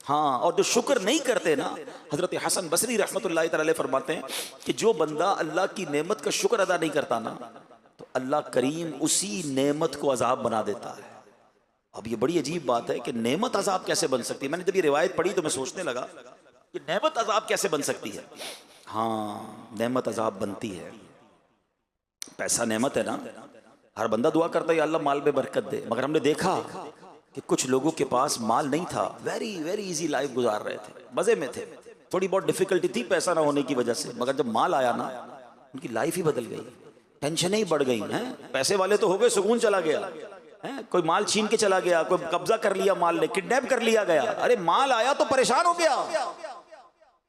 A: हाँ, और जो शुक्र नहीं करते ना, हजरत हसन बसरी रहमतुल्लाह तआला फरमाते हैं कि जो बंदा अल्लाह की नेमत का शुक्र अदा नहीं करता ना, तो अल्लाह करीम उसी नेमत को अजाब बना देता है। अब ये बड़ी अजीब बात है कि नेमत अजाब कैसे बन सकती है। मैंने जब ये रिवायत पढ़ी तो मैं सोचने लगा कि नेमत अजाब कैसे बन सकती है। हाँ, नेमत अजाब बनती है। पैसा नेमत है ना, हर बंदा दुआ करता है अल्लाह माल में बरकत दे। मगर हमने देखा कि कुछ लोगों के पास माल नहीं था, वेरी वेरी इजी लाइफ गुजार रहे थे, मजे में थे, थोड़ी बहुत डिफिकल्टी थी पैसा ना होने की वजह से, मगर जब माल आया ना, उनकी लाइफ ही बदल गई, टेंशन ही बढ़ गई हैं। पैसे वाले तो हो गए, सुकून चला गया है, कोई माल छीन के चला गया, कोई कब्जा कर लिया, माल ले किडनैप कर लिया गया। अरे माल आया तो परेशान हो गया।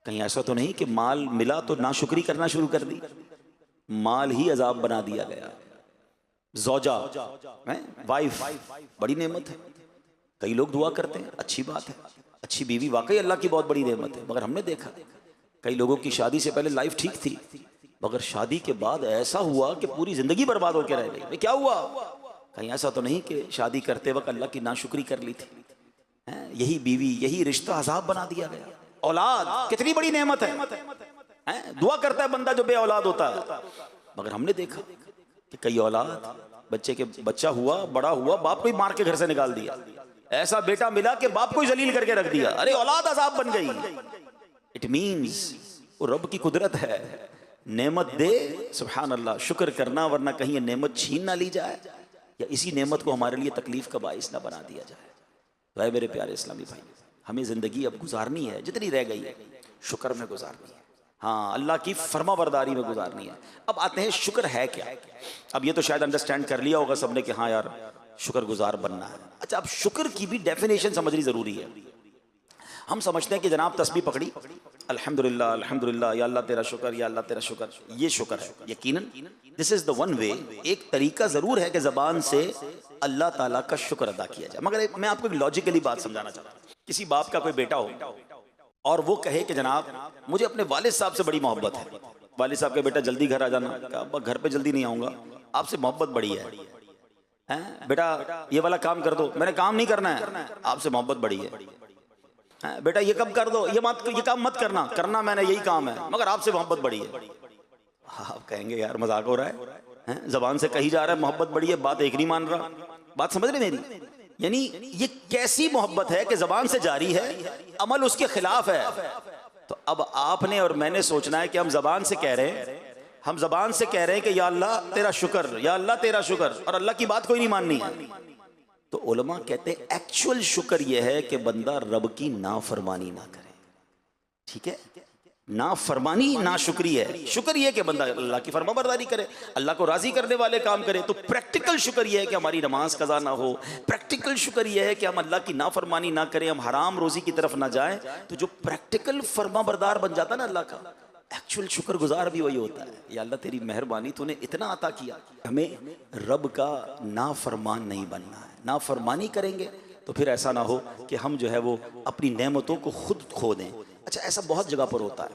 A: कहीं ऐसा तो नहीं कि माल मिला तो नाशुक्री करना शुरू कर दी, माल ही अजाब बना दिया गया। ज़ौजा, वाइफ बड़ी नेमत है। कई लोग दुआ करते हैं, अच्छी बात है, अच्छी बीवी वाकई अल्लाह की बहुत बड़ी नेमत है। मगर हमने देखा कई लोगों की शादी से पहले लाइफ ठीक थी, मगर शादी के बाद ऐसा हुआ कि पूरी जिंदगी बर्बाद होकर रह गई। क्या हुआ? कहीं ऐसा तो नहीं कि शादी करते वक्त अल्लाह की नाशुक्री कर ली थी, यही बीवी, यही रिश्ता अजाब बना दिया गया। औलाद कितनी बड़ी नेमत है, दुआ करता है बंदा जो बे औलाद होता है। मगर हमने देखा कि कई औलाद, बच्चा हुआ, बड़ा हुआ, बाप को ही मार के घर से निकाल दिया। ऐसा बेटा मिला कि बाप को ही जलील करके रख दिया। अरे औलाद अजाब बन गई। इट मीन्स वो रब की कुदरत है, नेमत दे, सुभान अल्लाह, शुक्र करना, वरना कहीं ये नेमत छीन ना ली जाए या इसी नेमत को हमारे लिए तकलीफ का बाइस ना बना दिया जाए। भाई मेरे प्यारे इस्लामी भाई, हमें ज़िंदगी अब गुजारनी है, जितनी रह गई है शुक्र में गुजारनी है। हाँ, अल्लाह की फर्मा बरदारी में गुजारनी है। अब आते हैं शुक्र है क्या। अब ये तो शायद अंडरस्टैंड कर लिया होगा सबने कि हाँ यार शुक्रगुजार बनना है। अच्छा, अब शुक्र की भी डेफिनेशन समझनी ज़रूरी है। हम समझते हैं कि जनाब तस्बीह पकड़ी, अल्हम्दुलिल्लाह अल्हम्दुलिल्लाह, या अल्लाह तेरा शुक्र, या अल्लाह तेरा शुक्र, ये शुक्र है। यकीनन this is the one way. एक तरीका ज़रूर है कि ज़बान से अल्लाह ताला का शुक्र अदा किया जाए। मगर मैं आपको एक लॉजिकली बात समझाना चाहता हूँ। किसी बाप का कोई बेटा हो और वो कहे कि जनाब मुझे अपने वालिद साहब से बड़ी मोहब्बत है, वालिद साहब का बेटा जल्दी घर आ जाना, अब्बा घर पे जल्दी नहीं आऊँगा, आपसे मोहब्बत बड़ी है, बेटा ये वाला काम कर दो, मैंने काम नहीं करना है, आपसे मोहब्बत बड़ी है, बेटा ये कब कर दो, ये काम मत करना मैंने यही काम है, मगर आपसे मोहब्बत बड़ी है। आप कहेंगे यार मजाक हो रहा है, जबान से कही जा रहा है मोहब्बत बड़ी है, बात एक नहीं मान रहा। बात समझ रहे मेरी? यानी ये कैसी मोहब्बत है कि जबान से जारी है, अमल उसके खिलाफ है। तो अब आपने और मैंने सोचना है कि हम जबान से कह रहे हैं, हम जबान से कह रहे हैं कि या अल्लाह तेरा शुक्र, या अल्लाह तेरा शुक्र, और अल्लाह की बात कोई नहीं माननी है। तो उलमा कहते हैं एक्चुअल शुक्र यह है कि बंदा रब की नाफरमानी ना करे। ठीक है, ना फरमानी ना शुक्री है। शुक्र यह कि बंदा अल्लाह की फरमाबरदारी करे, अल्लाह को राजी करने वाले काम करे। तो प्रैक्टिकल शुक्र यह है कि हमारी नमाज कज़ा ना हो, प्रैक्टिकल शुक्र यह है कि हम अल्लाह की नाफरमानी ना करें, हम हराम रोजी की तरफ ना जाएं। तो जो प्रैक्टिकल फरमाबरदार बन जाता है ना अल्लाह का, एक्चुअल शुक्रगुजार भी वही होता है। या अल्लाह तेरी मेहरबानी, तूने इतना अता किया। हमें रब का नाफरमान नहीं बनना है। नाफरमानी करेंगे तो फिर ऐसा ना हो कि हम जो है वो अपनी नेमतों को खुद खो दें। अच्छा, ऐसा बहुत जगह पर होता है।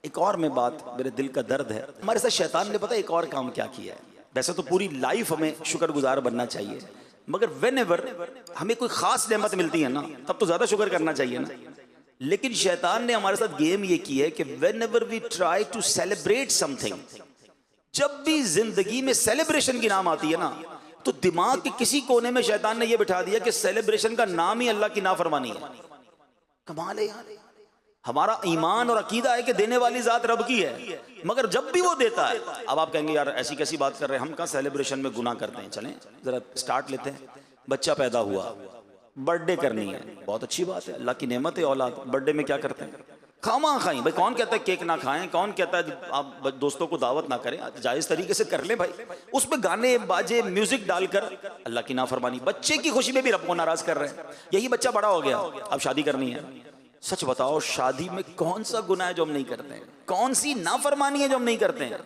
A: एक और में बात, मेरे दिल का दर्द है, हमारे साथ शैतान ने पता है एक और काम क्या किया है। वैसे तो पूरी लाइफ हमें शुक्रगुजार बनना चाहिए, मगर व्हेनेवर हमें कोई खास नेमत मिलती है ना, तब तो ज्यादा शुक्र करना चाहिए ना। लेकिन शैतान ने हमारे साथ गेम ये की है कि whenever we try to celebrate something, जब भी जिंदगी में सेलिब्रेशन की नाम आती है ना, तो दिमाग के किसी कोने में शैतान ने यह बिठा दिया कि सेलिब्रेशन का नाम ही अल्लाह की नाफरमानी है। कमाल है यार। हमारा ईमान और अकीदा है कि देने वाली जात रब की है, मगर जब भी वो देता है, अब आप कहेंगे यार ऐसी कैसी बात कर रहे हैं, हम कहाँ सेलिब्रेशन में गुनाह करते हैं। चलें जरा स्टार्ट लेते हैं। बच्चा पैदा हुआ, बर्थडे करनी है, बहुत अच्छी बात है, अल्लाह की नेमत है औलाद। बर्थडे में क्या करते हैं, खामा खाई भाई। कौन कहता है केक ना खाएं, कौन कहता है आप दोस्तों को दावत ना करें, जायज़ तरीके से कर लें भाई। उसमें गाने बाजे म्यूजिक डालकर अल्लाह की नाफरमानी, बच्चे की खुशी में भी रब को नाराज कर रहे हैं। यही बच्चा बड़ा हो गया, अब शादी करनी है। सच बताओ, शादी में कौन सा गुनाह है जो हम नहीं करते हैं, कौन सी नाफरमानी है जो हम नहीं करते हैं,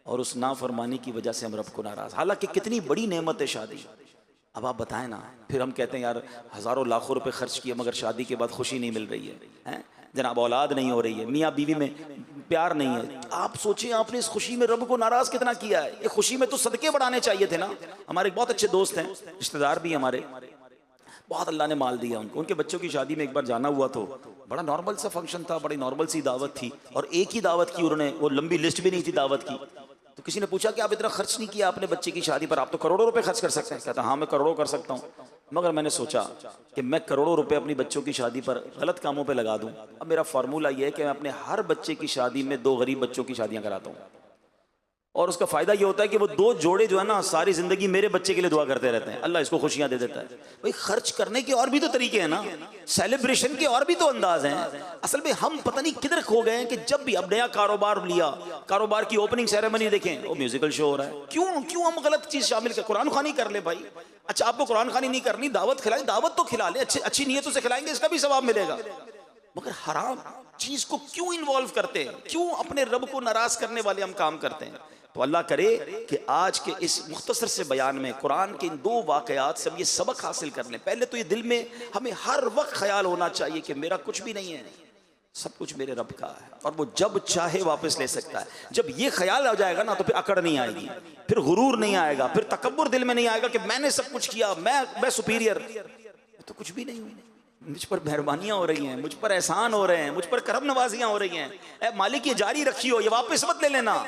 A: और उस नाफरमानी की वजह से हम रब को नाराज। हालांकि कितनी बड़ी नेमत है शादी। अब आप बताएं ना, फिर हम कहते हैं यार हजारों लाखों रुपए खर्च किए मगर शादी के बाद खुशी नहीं मिल रही है, हैं जनाब, औलाद नहीं हो रही है, मियाँ बीवी में प्यार नहीं है। आप सोचिए आपने इस खुशी में रब को नाराज कितना किया है। ये खुशी में तो सदके बढ़ाने चाहिए थे ना। हमारे एक बहुत अच्छे दोस्त हैं, रिश्तेदार भी हमारे, बहुत अल्लाह ने माल दिया उनको। उनके बच्चों की शादी में एक बार जाना हुआ तो बड़ा नॉर्मल सा फंक्शन था, बड़ी नॉर्मल सी दावत थी, और एक ही दावत की उन्होंने, वो लंबी लिस्ट भी नहीं थी दावत की। तो किसी ने पूछा कि आप इतना खर्च नहीं किया आपने बच्चे की शादी पर, आप तो करोड़ों रुपए खर्च कर सकते हैं। कहता हाँ मैं करोड़ों कर सकता हूँ, मगर मैंने सोचा कि मैं करोड़ों रुपए अपनी बच्चों की शादी पर गलत कामों पे लगा दूं। अब मेरा फार्मूला ये है कि मैं अपने हर बच्चे की शादी में 2 गरीब बच्चों की शादियां कराता हूँ, और उसका फायदा ये होता है कि वो 2 जोड़े जो है ना सारी जिंदगी मेरे बच्चे के लिए दुआ करते रहते हैं, अल्लाह इसको खुशियां दे देता है। भाई खर्च करने के और भी तो तरीके हैं ना, सेलिब्रेशन के और भी तो अंदाज हैं। असल में हम पता नहीं किधर खो गए हैं कि जब भी अब नया कारोबार लिया, कारोबार की ओपनिंग सेरेमनी देखें, वो म्यूजिकल शो हो रहा है। क्यों हम गलत चीज शामिल कर, कुरान खानी कर ले भाई। अच्छा आपको कुरान खानी नहीं करनी, दावत खिलाई, दावत तो खिला ले, अच्छी नीयतों से खिलाएंगे, इसका भी सवाब मिलेगा। मगर हराम चीज को क्यों इन्वॉल्व करते हैं, क्यों अपने रब को नाराज करने वाले हम काम करते हैं। तो अल्लाह करे कि आज के इस मुख्तसर से बयान में कुरान के इन 2 वाक़यात से हम ये सबक हासिल कर लें। पहले तो ये दिल में हमें हर वक्त ख्याल होना चाहिए कि मेरा कुछ भी नहीं है, सब कुछ मेरे रब का है, और वो जब चाहे वापस ले सकता है। जब ये ख्याल आ जाएगा ना तो फिर अकड़ नहीं आएगी, फिर गुरूर नहीं आएगा, फिर तकब्बुर दिल में नहीं आएगा कि मैंने सब कुछ किया, मैं सुपीरियर। तो कुछ भी नहीं हुई, मुझ पर मेहरबानियां हो रही हैं, मुझ पर एहसान हो रहे हैं, मुझ पर करम नवाजियां हो रही हैं। ए मालिक ये जारी रखी हो, ये वापस मत ले लेना।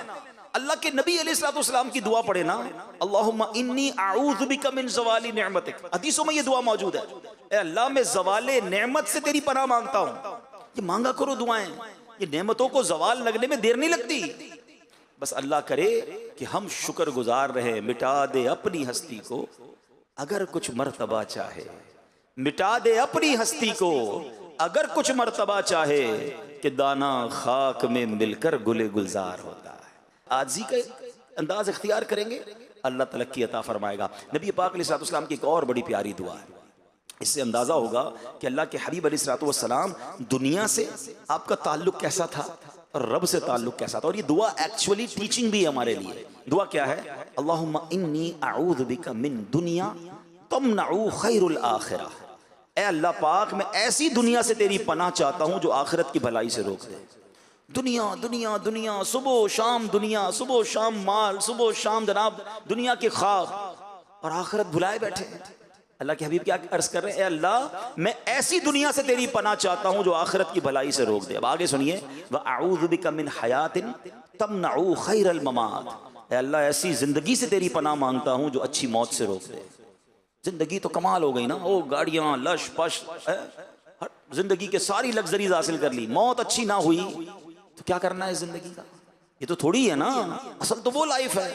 A: अल्लाह के नबी अलैहिस्सलाम की दुआ पढ़े ना, अल्लाहुम्मा इन्नी अऊज़ु बिका मिन ज़वाली निअमतिक। हदीसों में ये दुआ मौजूद है, ए अल्लाह मैं ज़वाले नेमत से तेरी पनाह मांगता हूँ। ये मांगा करो दुआएं, ये नेमतों को ज़वाल लगने में देर नहीं लगती। बस अल्लाह करे कि हम शुक्रगुजार रहे। मिटा दे अपनी हस्ती को अगर कुछ मर्तबा चाहे, मिटा दे अपनी हस्ती को अगर कुछ मर्तबा चाहे, कि दाना खाक में मिलकर गुले गुलजार होता है। आजी का अंदाज इख्तियार करेंगे, अल्लाह तआला की अता फरमाएगा। नबी पाक अलैहिस्सलाम की एक और बड़ी प्यारी दुआ है, इससे अंदाजा होगा कि अल्लाह के हबीब अलैहिस्सलाम दुनिया से आपका ताल्लुक कैसा था और रब से ताल्लुक कैसा था। और ये दुआ एक्चुअली टीचिंग भी है हमारे लिए। दुआ क्या है, अल्लाहुम्मा इन्नी अऊज़ु बिका मिन दुनिया तमनउ खैरुल आखिरा। ए अल्लाह पाक मैं ऐसी दुनिया से तेरी पनाह चाहता हूँ जो आखिरत की भलाई से रोक दे। दुनिया दुनिया दुनिया, सुबह शाम दुनिया, सुबह शाम माल, सुबह शाम जनाब दुनिया के ख्वाब, और आखिरत भुलाए बैठे। अल्लाह के हबीब क्या अर्ज कर रहे हैं, अल्लाह मैं ऐसी दुनिया से तेरी पनाह चाहता हूँ जो आखिरत की भलाई से रोक दे। अब आगे सुनिए, व अऊज़ु बिका मिन हयातिन तमनउ खैरल ममात। अल्लाह ऐसी जिंदगी से तेरी पनाह मांगता हूँ जो अच्छी मौत से रोक दे। जिंदगी तो कमाल हो गई ना, वो गाड़ियां लश पश, जिंदगी के सारी लग्जरीज हासिल कर ली, मौत अच्छी ना हुई तो क्या करना है जिंदगी का? ये तो थोड़ी है ना, असल तो वो लाइफ है।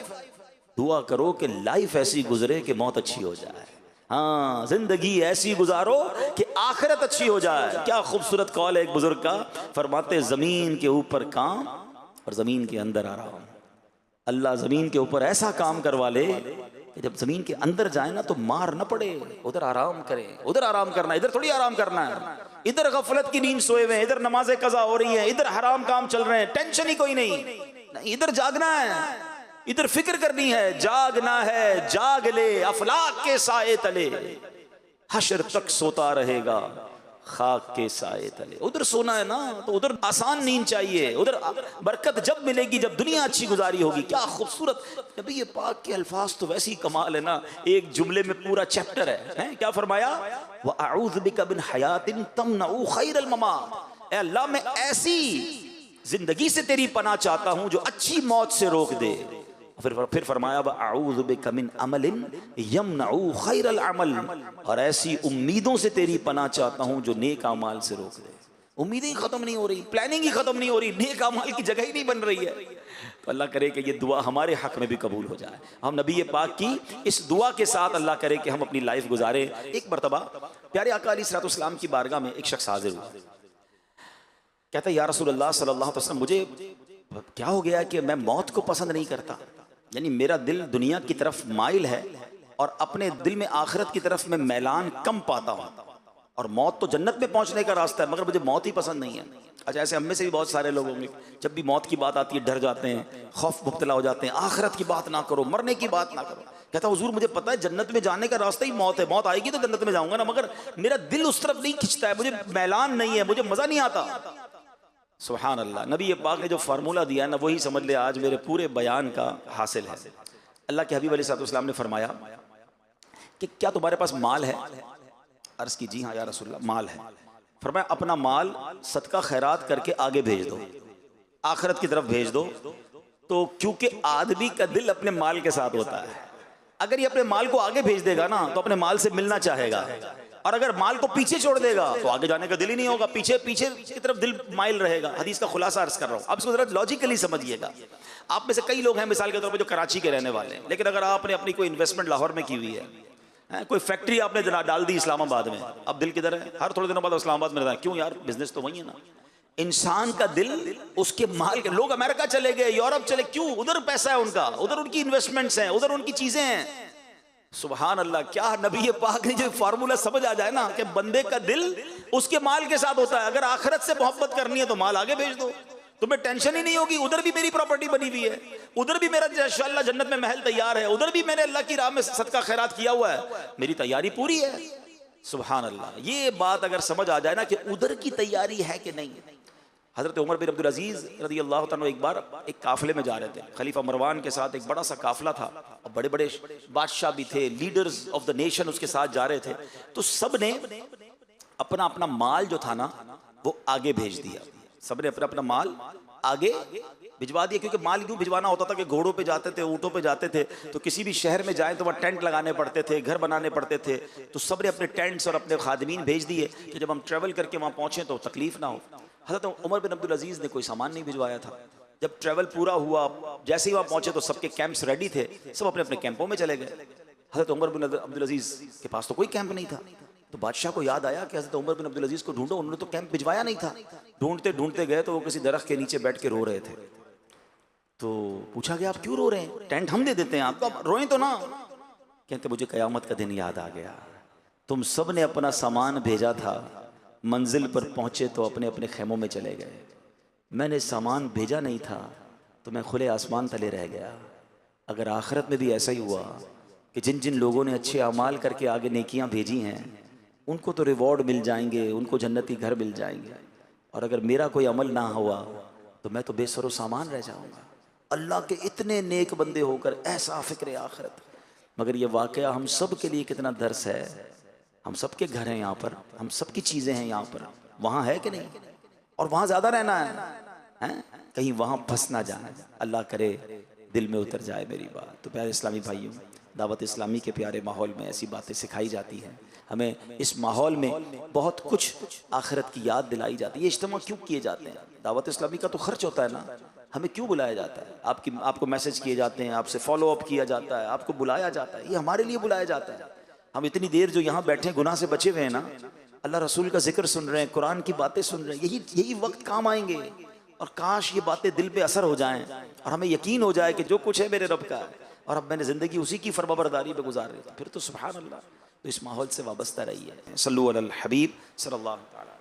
A: दुआ करो कि लाइफ ऐसी गुजरे कि मौत अच्छी हो जाए। हाँ, जिंदगी ऐसी गुजारो कि आखिरत अच्छी हो जाए। क्या खूबसूरत कॉल है एक बुजुर्ग का, फरमाते जमीन के ऊपर काम और जमीन के अंदर आराम। अल्लाह जमीन के ऊपर ऐसा काम करवा ले कि जब जमीन के अंदर जाए ना तो मार न पड़े, उधर आराम करे। उधर आराम करना, इधर थोड़ी आराम करना है। इधर गफलत की नींद सोए हुए हैं, इधर नमाजें कज़ा हो रही हैं, इधर हराम काम चल रहे हैं, टेंशन ही कोई नहीं। इधर जागना है, इधर फिक्र करनी है, जागना है, जाग ले अफलाक के साए तले, हशर तक सोता रहेगा खाक के साए तले। उधर सोना है ना तो उधर आसान नींद चाहिए, उधर बरकत जब मिलेगी जब दुनिया अच्छी गुजारी होगी। क्या खूबसूरत नबी ये पाक के अल्फाज तो वैसे ही कमाल है ना, एक जुमले में पूरा चैप्टर है। क्या फरमाया, व अऊज़ु बिका मिन हयातिन तमनउ खैरल ममात। ए अल्लाह मैं ऐसी जिंदगी से तेरी पनाह चाहता हूं जो अच्छी मौत से रोक दे। फिर फरमाया अऊज़ु बिका मिन अमलिन यमनउ खैरल अमल, और ऐसी उम्मीदों से तेरी पनाह चाहता हूं जो नेक अमाल से रोक दे। उम्मीदें ही खत्म नहीं हो रही, प्लानिंग ही खत्म नहीं हो रही, नेक अमाल की जगह ही नहीं बन रही है। तो अल्लाह करे कि ये दुआ हमारे हक में भी कबूल हो जाए। हम नबी पाक की इस दुआ के साथ अल्लाह करे कि हम अपनी लाइफ गुजारे। एक मरतबा प्यारे आका अलैहिस्सलाम की बारगाह में एक शख्स हाजिर हुआ, कहता है या रसूल अल्लाह सल्लल्लाहु अलैहि वसल्लम, मुझे क्या हो गया कि मैं मौत को पसंद नहीं करता, यानी मेरा दिल दुनिया की तरफ माइल है और अपने दिल में आखिरत की तरफ मैं मैलान कम पाता हूँ, और मौत तो जन्नत में पहुंचने का रास्ता है, मगर मुझे मौत ही पसंद नहीं है। अच्छा, ऐसे हम में से भी बहुत सारे लोग होंगे जब भी मौत की बात आती है डर जाते हैं, खौफ मुब्तला हो जाते हैं, आखिरत की बात ना करो, मरने की बात ना करो। कहता हुजूर मुझे पता है जन्नत में जाने का रास्ता ही मौत है, मौत आएगी तो जन्नत में जाऊंगा ना, मगर मेरा दिल उस तरफ नहीं खिंचता है, मुझे मैलान नहीं है, मुझे मजा नहीं आता। सुभान अल्लाह, नबी पाक ने जो फार्मूला दिया है ना, वही समझ ले आज मेरे पूरे बयान का हासिल है। अल्लाह के हबीब अलैहिस्सलाम ने फरमाया कि क्या तुम्हारे पास माल है? अर्ज की जी हाँ या रसूलल्लाह माल है। फरमाया अपना माल सदका खैरात करके आगे भेज दो, आखिरत की तरफ भेज दो। तो क्योंकि आदमी का दिल अपने माल के साथ होता है, अगर ये अपने माल को आगे भेज देगा ना तो अपने माल से मिलना चाहेगा, और अगर माल को पीछे छोड़ देगा तो आगे जाने का दिल ही नहीं होगा, पीछे पीछे की तरफ दिल माइल रहेगा। हदीस का खुलासा अर्ज कर रहा हूँ, अब इसको जरा लॉजिकली समझिएगा। आप में से कई लोग हैं मिसाल के तौर पर जो कराची के रहने वाले हैं, लेकिन अगर आपने अपनी कोई इन्वेस्टमेंट लाहौर में की हुई है, कोई फैक्ट्री आपने डाल दी इस्लामाबाद में, अब दिल किधर है? हर थोड़े दिनों बाद इस्लामाबाद में रहता है। क्यों यार, बिजनेस तो वही है ना। इंसान का दिल उसके माल के, लोग अमेरिका चले गए, यूरोप चले, क्यों? उधर पैसा है उनका, उधर उनकी इन्वेस्टमेंट्स हैं, उधर उनकी चीजें हैं। सुभान अल्लाह, क्या नबी पाक ने जो फार्मूला समझ आ जाए ना कि बंदे का दिल उसके माल के साथ होता है। अगर आखिरत से मोहब्बत करनी है तो माल आगे भेज दो, तुम्हें टेंशन ही नहीं होगी। उधर भी मेरी प्रॉपर्टी बनी हुई है, उधर भी मेरा इंशाअल्लाह जन्नत में महल तैयार है, उधर भी मैंने अल्लाह की राह में सदका खैरात किया हुआ है, मेरी तैयारी पूरी है। सुभान अल्लाह, ये बात अगर समझ आ जाए ना कि उधर की तैयारी है कि नहीं। हज़रत उमर बिन अब्दुल अजीज़ रज़ी अल्लाह तआला एक बार एक काफ़िले में जा रहे थे, खलीफा मरवान के साथ एक बड़ा सा काफ़िला था, और बड़े बड़े बादशाह भी थे, लीडर्स ऑफ द नेशन उसके साथ जा रहे थे। तो सब ने अपना अपना माल जो था ना वो आगे भेज दिया, सब ने अपना अपना माल आगे भिजवा दिया। क्योंकि माल क्यों भिजवाना होता था कि घोड़ों पे जाते थे, ऊँटों पे जाते थे, तो किसी भी शहर में जाएं तो वहाँ टेंट लगाने पड़ते थे, घर बनाने पड़ते थे। तो सब ने अपने टेंट्स और अपने खादमीन भेज दिए कि जब हम ट्रैवल करके वहाँ पहुँचें तो तकलीफ ना हो। हज़रत उमर बिन अब्दुल अजीज़ ने कोई सामान नहीं भिजवाया था। जब ट्रैवल पूरा हुआ, जैसे ही वहाँ पहुँचे तो सबके कैंप्स रेडी थे, सब अपने अपने कैंपों में चले गए। हज़रत उमर बिन अब्दुल अजीज़ के पास तो कोई कैंप नहीं था। तो बादशाह को याद आया कि हज़रत उमर बिन अब्दुल अजीज़ को ढूंढो, उन्होंने तो कैंप भिजवाया नहीं था। ढूंढते ढूंढते गए तो वो किसी दरख्त के नीचे बैठ के रो रहे थे। तो पूछा गया आप क्यों रो रहे हैं? टेंट हम दे देते हैं आपको, आप रोएं तो ना। कहते मुझे क़यामत का दिन याद आ गया, तुम सब ने अपना सामान भेजा था, मंजिल पर पहुंचे तो अपने अपने खेमों में चले गए। मैंने सामान भेजा नहीं था तो मैं खुले आसमान तले रह गया। अगर आखिरत में भी ऐसा ही हुआ कि जिन जिन लोगों ने अच्छे अमाल करके आगे नेकियां भेजी हैं उनको तो रिवॉर्ड मिल जाएंगे, उनको जन्नती घर मिल जाएंगे, और अगर मेरा कोई अमल ना हुआ तो मैं तो बेसरो सामान रह जाऊंगा। अल्लाह के इतने नेक बंदे होकर ऐसा फिक्र आखिरत। मगर ये वाक़या हम सब के लिए कितना दर्स है। हम सब के घर हैं यहाँ पर, हम सब की चीज़ें हैं यहाँ पर, वहाँ है कि नहीं? और वहाँ ज़्यादा रहना है, कहीं वहाँ फंस ना जाए। अल्लाह करे दिल में उतर जाए मेरी बात। तो प्यारे इस्लामी भाइयों, दावत इस्लामी के प्यारे माहौल में ऐसी बातें सिखाई जाती हैं। हमें इस माहौल में बहुत कुछ आखिरत की याद दिलाई जाती है। ये इज्तिमा क्यों किए जाते हैं? दावत इस्लामी का तो खर्च होता है ना, हमें क्यों बुलाया जाता है? आपको मैसेज किए जाते हैं, आपसे फॉलो अप किया जाता है, आपको बुलाया जाता है, ये हमारे लिए बुलाया जाता है। हम इतनी देर जो यहाँ बैठे गुनाह से बचे हुए हैं ना, अल्लाह रसूल का जिक्र सुन रहे हैं, कुरान की बातें सुन रहे हैं, यही वक्त काम आएंगे। और काश ये बातें दिल पे असर हो जाएं और हमें यकीन हो जाए कि जो कुछ है मेरे रब का है और अब मैंने ज़िंदगी उसी की फरमाबरदारी पे गुजार रही, फिर तो सुभान अल्लाह। तो इस माहौल से वाबस्ता रही है। सल्लल्लाहु अलैहि हबीब सल्लल्लाहु अलैहि